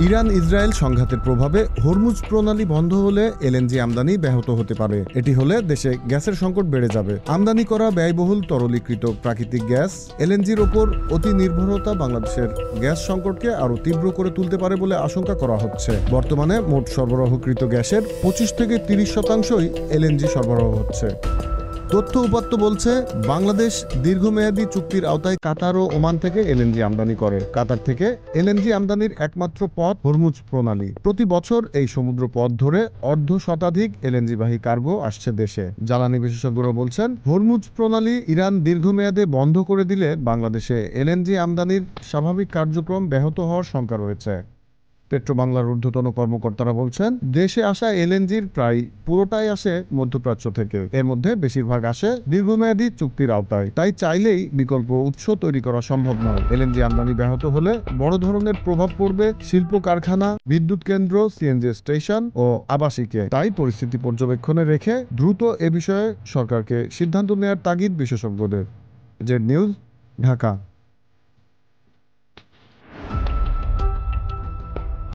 Iran Israel সংঘাতের প্রভাবে Hormuz প্রণালী বন্ধ হলে এলএনজি আমদানি ব্যাহত হতে পারে। এটি হলে দেশে গ্যাসের সংকট বেড়ে যাবে। আমদানি করা ব্যয়বহুল তরলীকৃত প্রাকৃতিক গ্যাস এলএনজির ওপর অতি নির্ভরতা বাংলাদেশের গ্যাস সংকটকে আরও তীব্র করে তুলতে পারে বলে আশঙ্কা করা হচ্ছে। বর্তমানে মোট সরবরাহকৃত গ্যাসের 25 থেকে 30% এলএনজি সরবরাহ হচ্ছে। তথ্য উপাত্ত বলছে, বাংলাদেশ দীর্ঘমেয়াদী চুক্তির আওতায় কাতার ও ওমান থেকে এলএনজি আমদানি করে। কাতার থেকে এলএনজি আমদানির একমাত্র পথ হরমুজ প্রণালী। প্রতি বছর এই সমুদ্র পথ ধরে অর্ধশতাধিক এলএনজিবাহী কার্গো আসছে দেশে। জ্বালানি বিশেষজ্ঞরা বলছেন, হরমুজ প্রণালী ইরান দীর্ঘমেয়াদে বন্ধ করে দিলে বাংলাদেশে এলএনজি আমদানির স্বাভাবিক কার্যক্রম ব্যাহত হওয়ার শঙ্কা রয়েছে। পেট্রোবাংলার ঊর্ধ্বতন কর্মকর্তারা বলছেন, দেশে আসা এলএনজির প্রায় পুরোটাই আসে মধ্যপ্রাচ্য থেকে। এর মধ্যে বেশিরভাগ আসে দীর্ঘমেয়াদী চুক্তির আওতায়। তাই চাইলেই বিকল্প উৎস তৈরি করা সম্ভব নয়। এলএনজি আমদানি ব্যাহত হলে বড় ধরনের প্রভাব পড়বে শিল্প কারখানা, বিদ্যুৎ কেন্দ্র, সিএনজি স্টেশন ও আবাসিকে। তাই পরিস্থিতি পর্যবেক্ষণে রেখে দ্রুত এ বিষয়ে সরকারকে সিদ্ধান্ত নেওয়ার তাগিদ বিশেষজ্ঞদের। Z news, Dhaka.